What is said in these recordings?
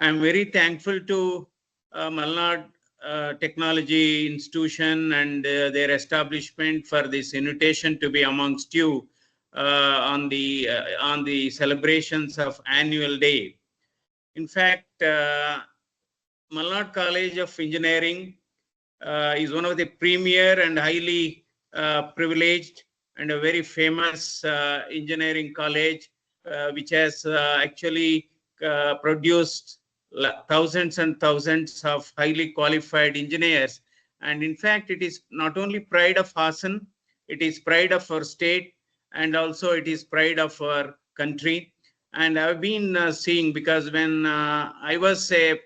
I'm very thankful to Malnad Technology Institution and their establishment for this invitation to be amongst you on the celebrations of annual day. In fact, Malnad College of Engineering is one of the premier and highly privileged and a very famous engineering college, which has actually produced thousands and thousands of highly qualified engineers. And in fact, it is not only pride of Hassan, it is pride of our state, and also it is pride of our country. And I've been seeing, because when I was a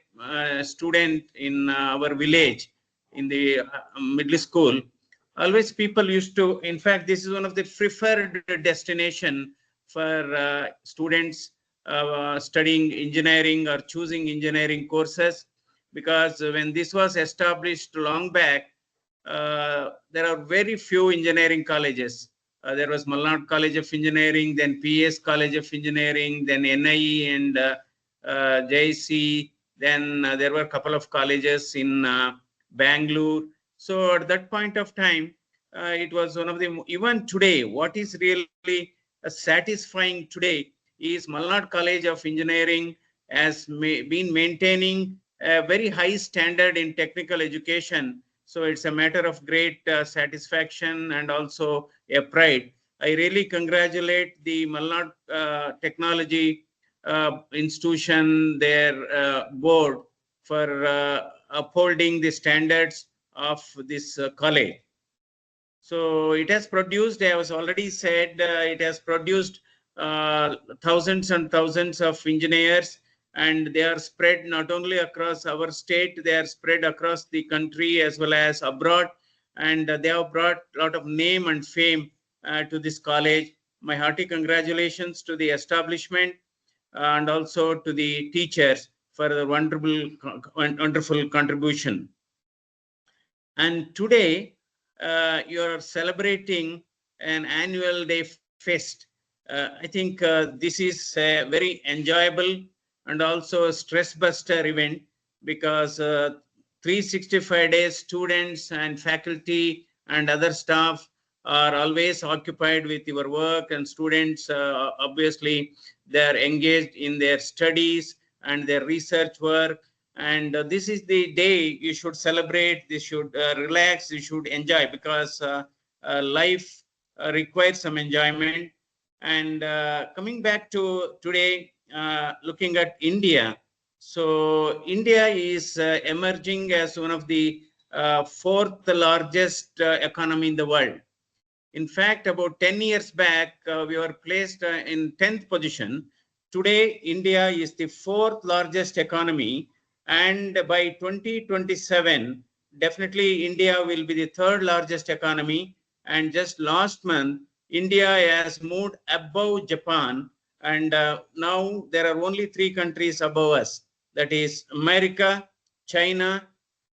student in our village in the middle school, always people used to, in fact, this is one of the preferred destination for students studying engineering or choosing engineering courses, because when this was established long back, there are very few engineering colleges. There was Malnad College of Engineering, then PS College of Engineering, then NIE and JC. Then there were a couple of colleges in Bangalore. So at that point of time, it was one of the, even today, what is really satisfying today is Malnad College of Engineering has been maintaining a very high standard in technical education. So it's a matter of great satisfaction and also a pride. I really congratulate the Malnad Technology Institution, their board, for upholding the standards of this college. So it has produced, I was already said, it has produced thousands and thousands of engineers, and they are spread not only across our state, they are spread across the country as well as abroad, and they have brought a lot of name and fame to this college. My hearty congratulations to the establishment and also to the teachers for the wonderful contribution. And today you are celebrating an annual day fest. I think this is a very enjoyable and also a stress buster event, because 365 days students and faculty and other staff are always occupied with your work, and students obviously they are engaged in their studies and their research work. And this is the day you should celebrate, you should relax, you should enjoy, because life requires some enjoyment. And coming back to today, looking at India. So India is emerging as one of the fourth largest economy in the world. In fact, about 10 years back, we were placed in 10th position. Today, India is the fourth largest economy. And by 2027, definitely India will be the third largest economy. And just last month, India has moved above Japan. And now there are only three countries above us. That is America, China,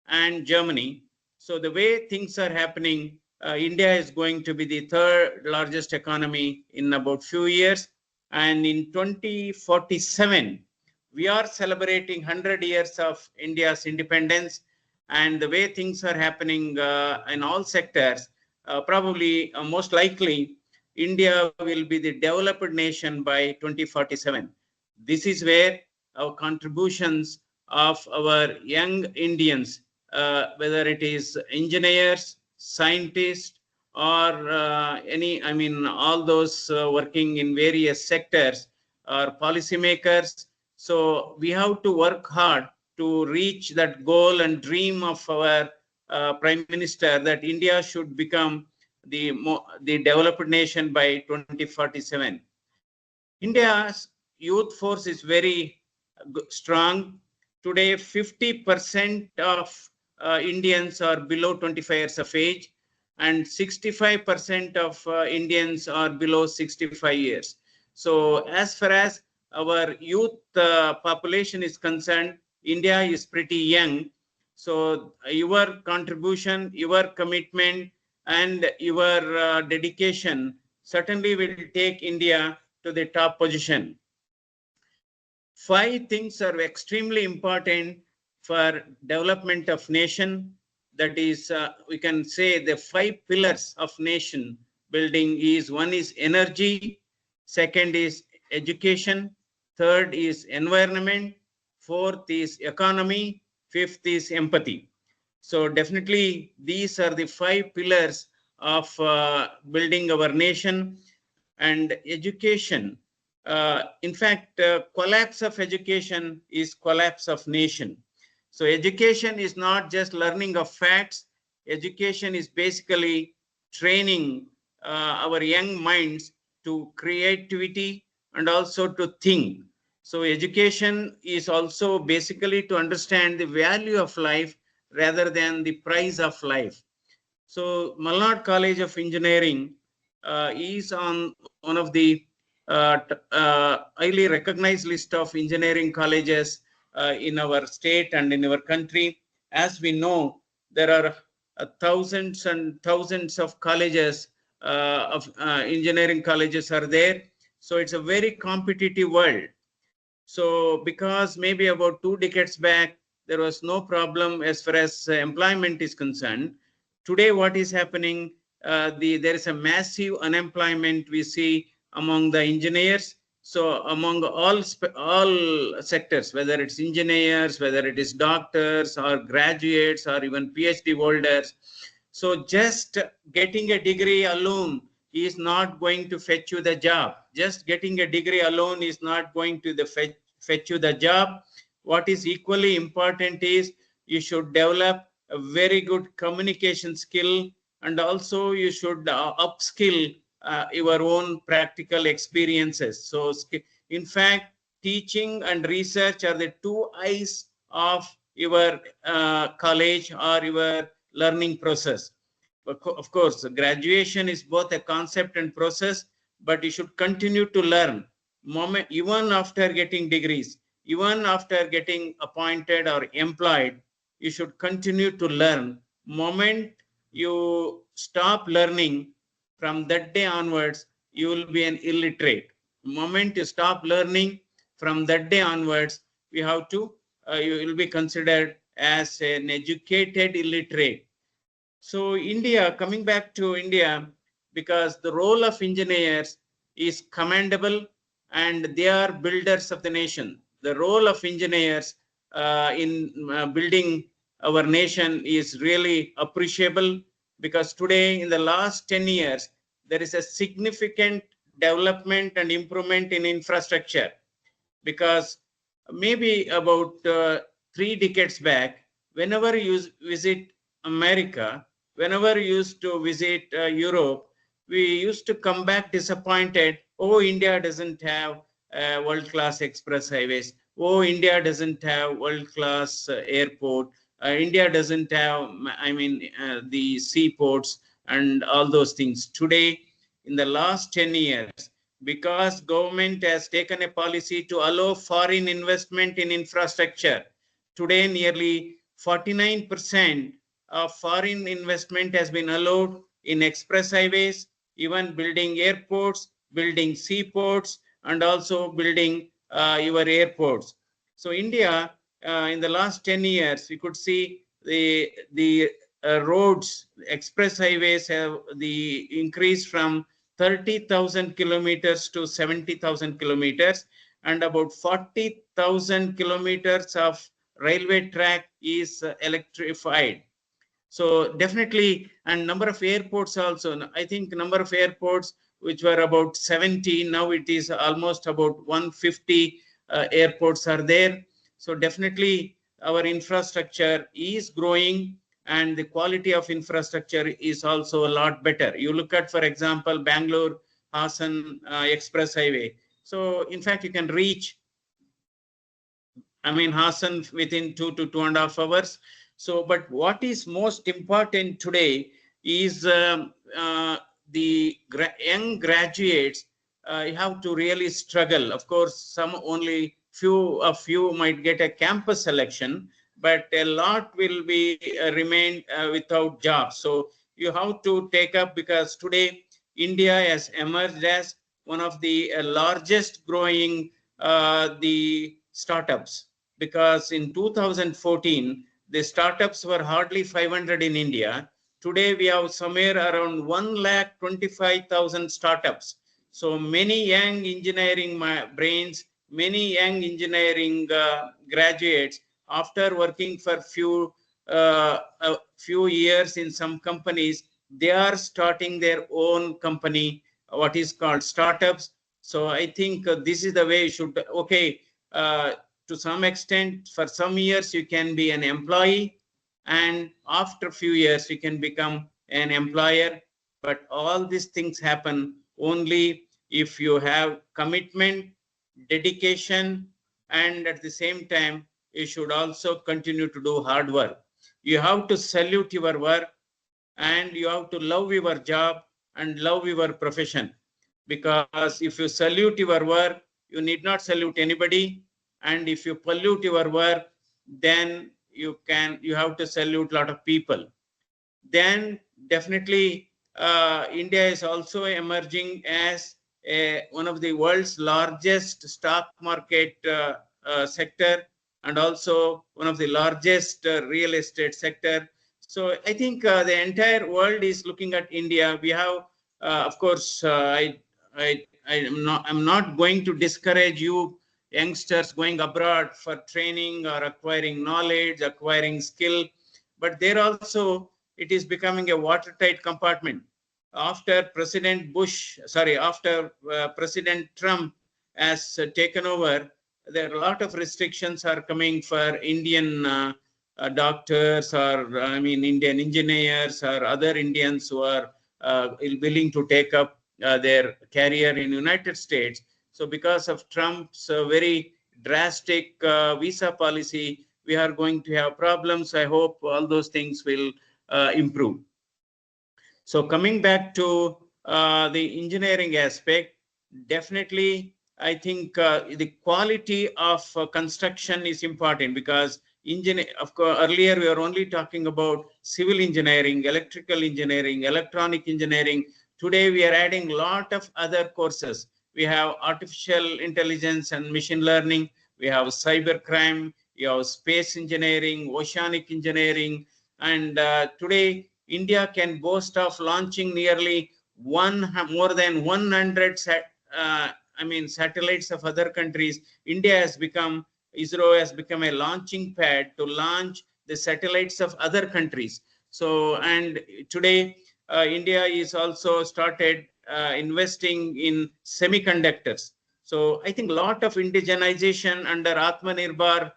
and Germany. So the way things are happening, India is going to be the third largest economy in about few years. And in 2047, we are celebrating 100 years of India's independence. And the way things are happening in all sectors, probably most likely, India will be the developed nation by 2047. This is where our contributions of our young Indians, whether it is engineers, scientists, or all those working in various sectors, or policymakers. So we have to work hard to reach that goal and dream of our Prime Minister, that India should become the developed nation by 2047. India's youth force is very strong. Today, 50% of Indians are below 25 years of age, and 65% of Indians are below 65 years. So as far as our youth population is concerned, India is pretty young. So your contribution, your commitment, and your dedication certainly will take India to the top position. 5 things are extremely important for development of nation. That is, we can say the 5 pillars of nation building is: one is energy, second is education, third is environment, fourth is economy, fifth is empathy. So definitely these are the 5 pillars of building our nation. And education, in fact, collapse of education is collapse of nation. So education is not just learning of facts. Education is basically training our young minds to creativity and also to think. So education is also basically to understand the value of life rather than the price of life. So Malnad College of Engineering is on one of the highly recognized list of engineering colleges in our state and in our country. As we know, there are thousands and thousands of colleges of engineering colleges are there. So it's a very competitive world. So because maybe about 2 decades back, there was no problem as far as employment is concerned. Today, what is happening? There is a massive unemployment we see among the engineers. So among all sectors, whether it's engineers, whether it is doctors or graduates or even PhD holders. So just getting a degree alone is not going to fetch you the job. Just getting a degree alone is not going to fetch you the job. What is equally important is you should develop a very good communication skill, and also you should upskill your own practical experiences. So in fact, teaching and research are the 2 eyes of your college or your learning process. Of course, graduation is both a concept and process, but you should continue to learn even after getting degrees, even after getting appointed or employed. You should continue to learn. Moment you stop learning, from that day onwards, you will be an illiterate. Moment you stop learning, from that day onwards, we have to you will be considered as an educated illiterate. So India, coming back to India, because the role of engineers is commendable and they are builders of the nation. The role of engineers in building our nation is really appreciable, because today, in the last 10 years, there is a significant development and improvement in infrastructure. Because maybe about 3 decades back, whenever you visit America, whenever you used to visit Europe, we used to come back disappointed. Oh, India doesn't have world-class express highways. Oh, India doesn't have world-class airport. India doesn't have, the seaports and all those things. Today, in the last 10 years, because government has taken a policy to allow foreign investment in infrastructure. Today, nearly 49% of foreign investment has been allowed in express highways, even building airports, building seaports, and also building your airports. So India, in the last 10 years, we could see the roads, express highways have the increase from 30,000 kilometers to 70,000 kilometers, and about 40,000 kilometers of railway track is electrified. So definitely, and number of airports also, I think number of airports which were about 70, now it is almost about 150 airports are there. So definitely our infrastructure is growing, and the quality of infrastructure is also a lot better. You look at, for example, Bangalore Hassan Express Highway. So in fact, you can reach, Hassan within 2 to 2.5 hours. So, but what is most important today is the young graduates have to really struggle. Of course, some only few of you might get a campus selection, but a lot will be remain without jobs. So you have to take up, because today India has emerged as one of the largest growing the startups, because in 2014, the startups were hardly 500 in India. Today, we have somewhere around 1,25,000 startups. So many young engineering brains, many young engineering graduates, after working for a few years in some companies, they are starting their own company, what is called startups. So I think this is the way you should, okay, to some extent, for some years you can be an employee, and after a few years you can become an employer. But all these things happen only if you have commitment, dedication, and at the same time, you should also continue to do hard work. You have to salute your work, and you have to love your job and love your profession. Because if you salute your work, you need not salute anybody. And if you pollute your work, then you have to salute a lot of people. Then definitely India is also emerging as one of the world's largest stock market sector, and also one of the largest real estate sector. So I think the entire world is looking at India. We have, of course, I'm not going to discourage you youngsters going abroad for training or acquiring knowledge, acquiring skill, but there also it is becoming a watertight compartment. After President Trump has taken over, there are a lot of restrictions are coming for Indian doctors, or Indian engineers, or other Indians who are willing to take up their career in United States. So because of Trump's very drastic visa policy, we are going to have problems. I hope all those things will improve. So coming back to the engineering aspect, definitely I think the quality of construction is important, because of course, earlier we were only talking about civil engineering, electrical engineering, electronic engineering. Today we are adding a lot of other courses. We have artificial intelligence and machine learning. We have cyber crime. We have space engineering, oceanic engineering. And today, India can boast of launching nearly more than 100 satellites of other countries. ISRO has become a launching pad to launch the satellites of other countries. So, and today, India is also started investing in semiconductors. So I think a lot of indigenization under Atmanirbhar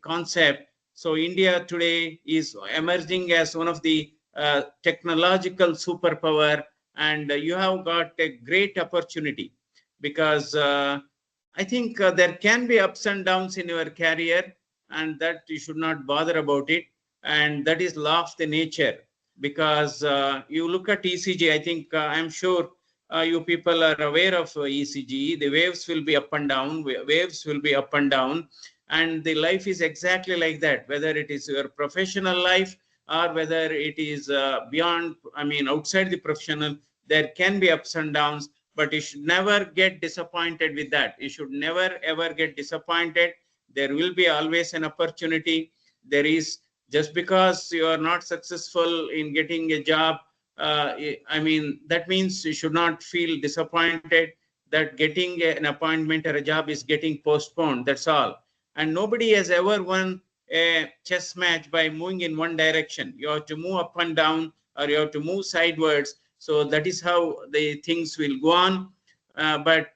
concept. So India today is emerging as one of the technological superpower, and you have got a great opportunity, because I think there can be ups and downs in your career, and that you should not bother about it. And that is law of the nature, because you look at ECG, I think I'm sure you people are aware of ECG. The waves will be up and down, and the life is exactly like that, whether it is your professional life or whether it is beyond, outside the professional. There can be ups and downs, but you should never get disappointed with that. You should never ever get disappointed. There will be always an opportunity. There is, just because you are not successful in getting a job, that means you should not feel disappointed that getting an appointment or a job is getting postponed. That's all. And nobody has ever won a chess match by moving in one direction. You have to move up and down, or you have to move sideways. So that is how the things will go on. But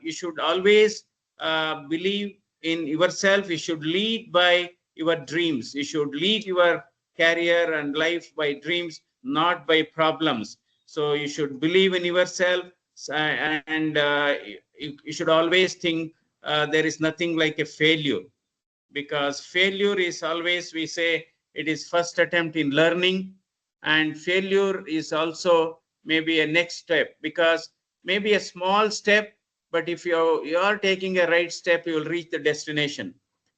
you should always believe in yourself. You should lead by your dreams. You should lead your career and life by dreams, not by problems. So you should believe in yourself, and you should always think there is nothing like a failure, because failure is always, we say, it is first attempt in learning, and failure is also maybe a next step, because maybe a small step, but if you are taking a right step, you will reach the destination.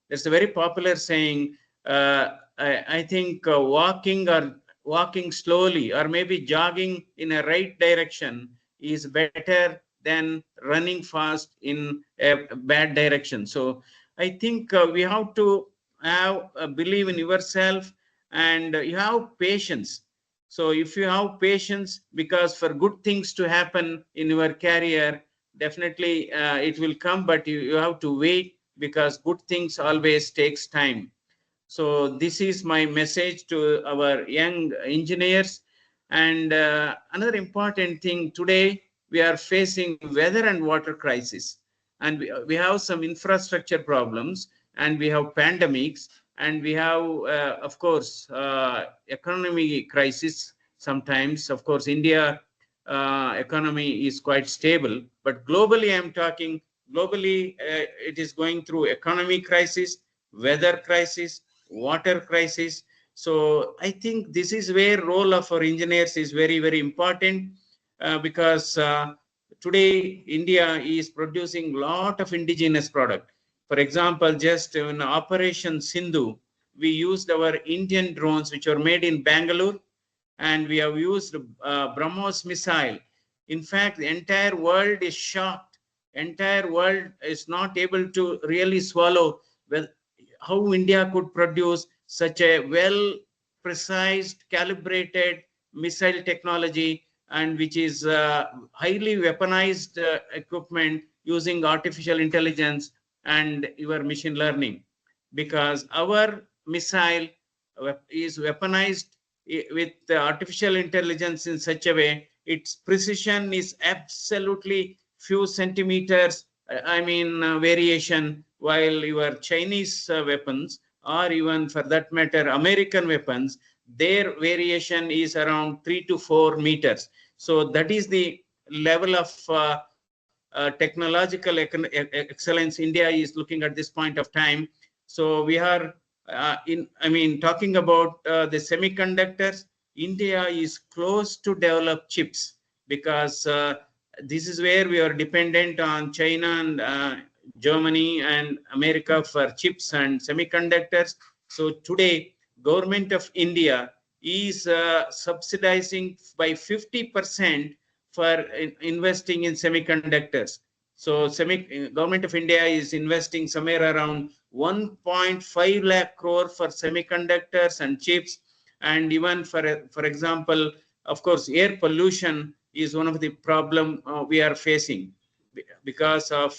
There's a very popular saying, I think walking slowly, or maybe jogging in a right direction, is better than running fast in a bad direction. So I think we have to have believe in yourself, and you have patience. So if you have patience, because for good things to happen in your career, definitely it will come, but you have to wait, because good things always takes time. So this is my message to our young engineers. And another important thing, today we are facing weather and water crisis, and we have some infrastructure problems, and we have pandemics, and we have of course economy crisis. Sometimes, of course, India economy is quite stable, but globally I'm talking, globally it is going through economy crisis, weather crisis, water crisis. So I think this is where role of our engineers is very, very important, because today India is producing lot of indigenous product. For example, just in Operation Sindhu, we used our Indian drones, which are made in Bangalore, and we have used BrahMos missile. In fact, the entire world is shocked. Entire world is not able to really swallow how India could produce such a well precise, calibrated missile technology, and which is highly weaponized equipment using artificial intelligence and your machine learning, because our missile is weaponized with artificial intelligence in such a way, its precision is absolutely few centimeters, variation, while your Chinese weapons, or even for that matter American weapons, their variation is around 3 to 4 meters. So that is the level of technological excellence India is looking at this point of time. So we are talking about the semiconductors. India is close to develop chips, because this is where we are dependent on China and Germany and America for chips and semiconductors. So today, government of India is subsidizing by 50% for investing in semiconductors. So government of India is investing somewhere around 1.5 lakh crore for semiconductors and chips. And even for example, of course, air pollution is one of the problem we are facing, because of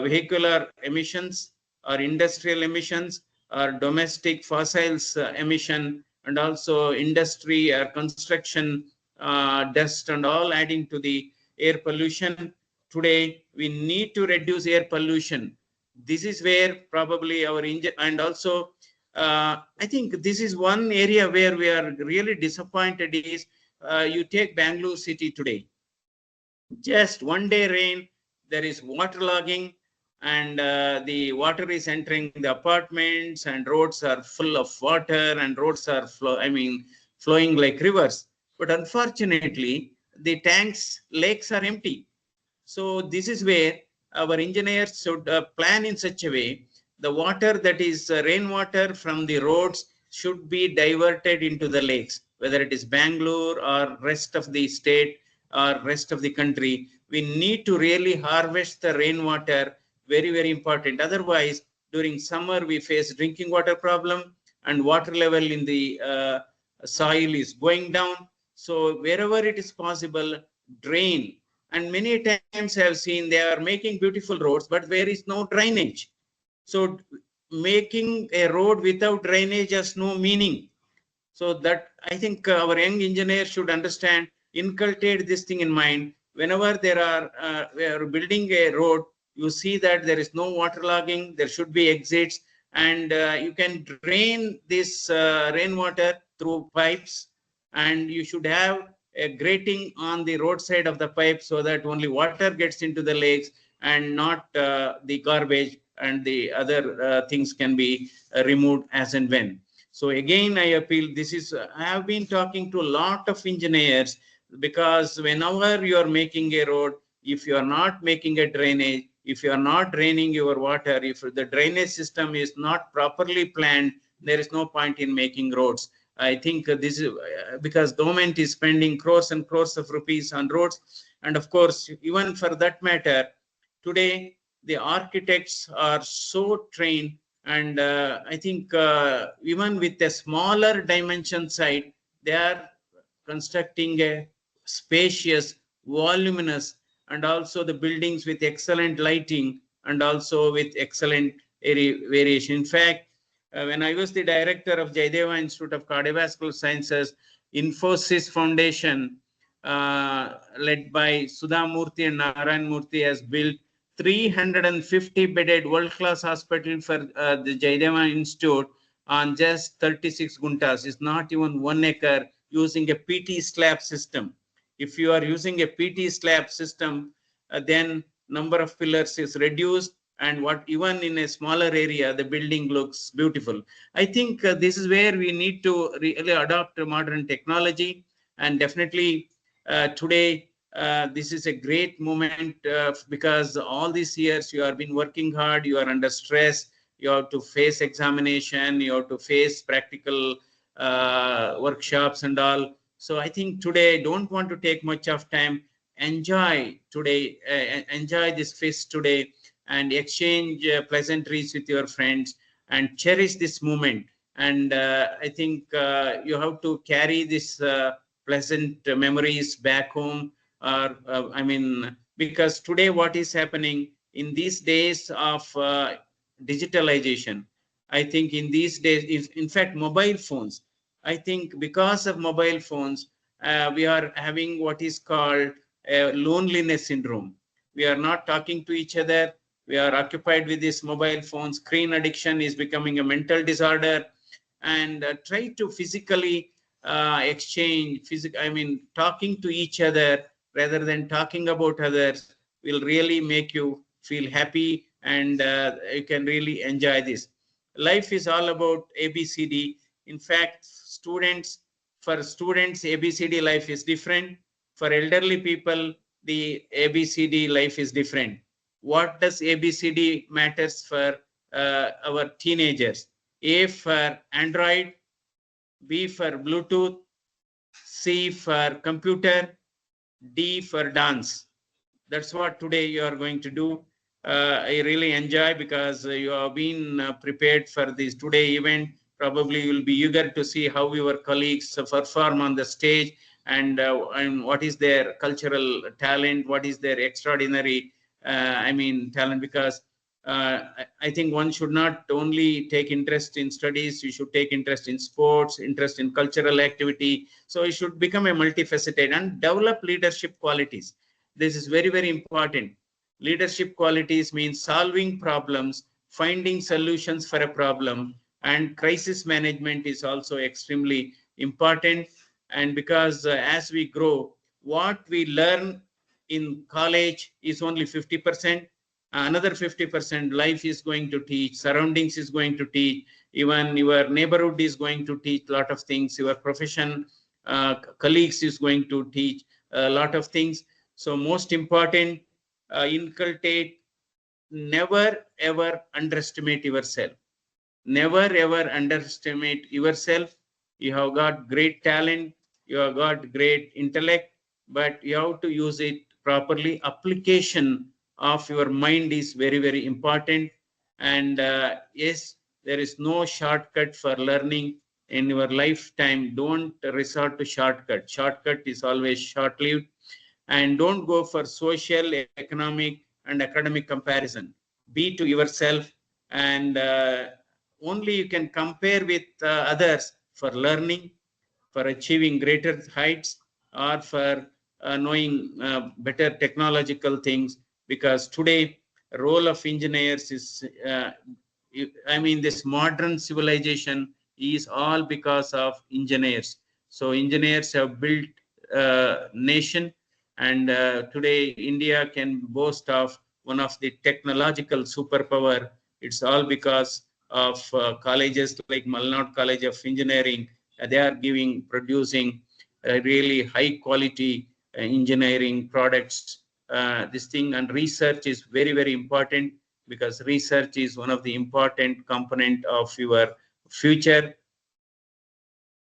vehicular emissions or industrial emissions or domestic fossils emission, and also industry or construction dust and all, adding to the air pollution. Today we need to reduce air pollution. This is where probably our engine, and also I think this is one area where we are really disappointed is you take Bangalore city today, just one day rain, there is waterlogging, and the water is entering the apartments, and roads are full of water, and roads are flowing like rivers. But unfortunately, the tanks, lakes are empty. So this is where our engineers should plan in such a way, the water that is rainwater from the roads should be diverted into the lakes, whether it is Bangalore or rest of the state or rest of the country. We need to really harvest the rainwater, very, very important. Otherwise, during summer, we face drinking water problem, and water level in the soil is going down. So wherever it is possible, drain. And many times I have seen they are making beautiful roads, but there is no drainage. So making a road without drainage has no meaning. So that I think our young engineers should understand, inculcate this thing in mind. Whenever we are building a road, you see that there is no waterlogging, there should be exits, and you can drain this rainwater through pipes, and you should have a grating on the roadside of the pipe, so that only water gets into the lakes and not the garbage and the other things can be removed as and when. So again, I appeal, I have been talking to a lot of engineers, because whenever you are making a road, if you are not making a drainage, if you are not draining your water, if the drainage system is not properly planned, there is no point in making roads. I think this is because government is spending crores and crores of rupees on roads, And of course, even for that matter, today the architects are so trained, and I think even with a smaller dimension site, they are constructing a spacious, voluminous, and also the buildings with excellent lighting and also with excellent variation. In fact, when I was the director of Jaideva Institute of Cardiovascular Sciences, Infosys Foundation, led by Sudha Murthy and Narayan Murthy, has built 350 bedded world-class hospital for the Jaideva Institute on just 36 guntas. It's not even 1 acre, using a PT slab system. If you are using a PT slab system, then number of pillars is reduced, and what even in a smaller area, the building looks beautiful. I think this is where we need to really adopt modern technology, and definitely today this is a great moment because all these years you have been working hard, you are under stress, you have to face examination, you have to face practical workshops and all. So I think today, don't want to take much of time. Enjoy today, enjoy this feast today, and exchange pleasantries with your friends, and cherish this moment. And I think you have to carry this pleasant memories back home, or I mean, because today what is happening in these days of digitalization, I think in these days, is in fact mobile phones. I think because of mobile phones, we are having what is called loneliness syndrome. We are not talking to each other. We are occupied with this mobile phone. Screen addiction is becoming a mental disorder. And try to physically exchange, talking to each other rather than talking about others will really make you feel happy, and you can really enjoy this. Life is all about ABCD. In fact, for students, ABCD life is different. For elderly people, the ABCD life is different. What does ABCD matters for our teenagers? A for Android, B for Bluetooth, C for computer, D for dance. That's what today you are going to do. I really enjoy, because you have been prepared for this today event. Probably you will be eager to see how your colleagues perform on the stage, and what is their cultural talent, what is their extraordinary talent. Because I think one should not only take interest in studies, you should take interest in sports, interest in cultural activity. So you should become a multifaceted and develop leadership qualities. This is very, very important. Leadership qualities means solving problems, finding solutions for a problem, and crisis management is also extremely important. And because as we grow, what we learn in college is only 50%. Another 50% life is going to teach, surroundings is going to teach, even your neighborhood is going to teach a lot of things, your profession, colleagues is going to teach a lot of things. So most important, inculcate, never ever underestimate yourself. Never ever underestimate yourself. You have got great talent, you have got great intellect, but you have to use it properly. Application of your mind is very, very important. And yes, there is no shortcut for learning in your lifetime. Don't resort to shortcut. Shortcut is always short-lived. And don't go for social, economic, and academic comparison. Be to yourself, and only you can compare with others for learning, for achieving greater heights, or for knowing better technological things. Because today, role of engineers is, this modern civilization is all because of engineers. So engineers have built nation, and today India can boast of one of the technological superpower. It's all because of colleges like Malnad College of Engineering. They are producing really high quality engineering products. This thing, and research is very, very important, because research is one of the important component of your future.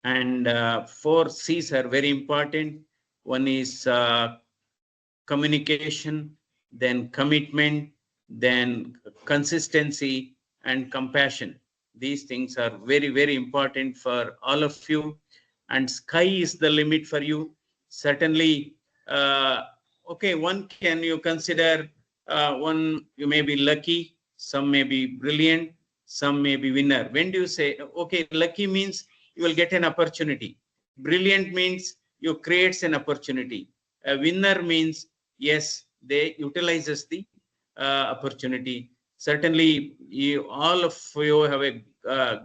And 4 C's are very important. One is communication, then commitment, then consistency and compassion. These things are very, very important for all of you, and sky is the limit for you. Certainly, okay, one can you consider, one you may be lucky, some may be brilliant, some may be winner. When do you say, okay, lucky means you will get an opportunity. Brilliant means you creates an opportunity. A winner means, yes, they utilizes the opportunity. Certainly, all of you have a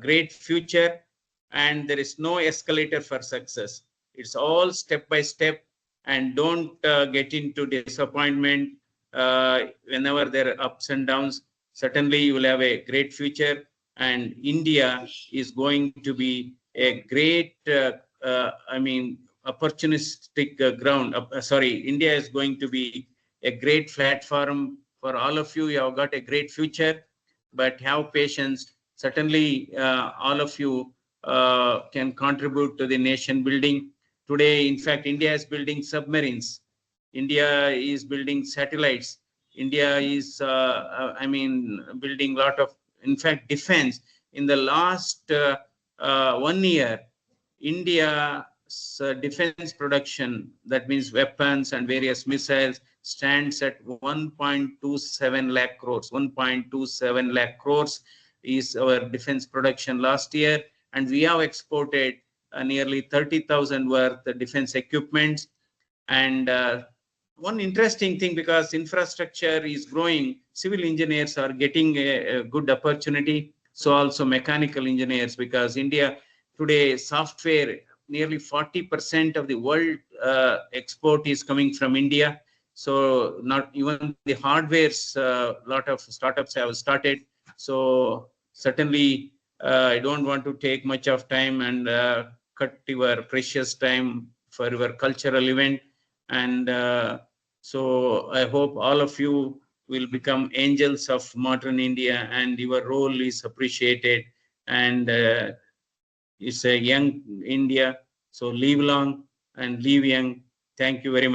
great future, and there is no escalator for success. It's all step by step, and don't get into disappointment whenever there are ups and downs. Certainly, you will have a great future, and India is going to be a great, opportunistic ground. India is going to be a great platform for all of you. You have got a great future, but have patience. Certainly, all of you can contribute to the nation building. Today, in fact, India is building submarines. India is building satellites. India is, building a lot of, in fact, defense. In the last 1 year, India's defense production, that means weapons and various missiles, stands at 1.27 lakh crores. 1.27 lakh crores is our defense production last year, and we have exported nearly 30,000 worth of defense equipments. And one interesting thing, because infrastructure is growing, civil engineers are getting a good opportunity. So also mechanical engineers, because India today, software, nearly 40% of the world export is coming from India. So not even the hardwares, a lot of startups have started. So certainly, I don't want to take much of time and cut your precious time for your cultural event. And so I hope all of you will become angels of modern India, and your role is appreciated. And it's a young India. So live long and live young. Thank you very much.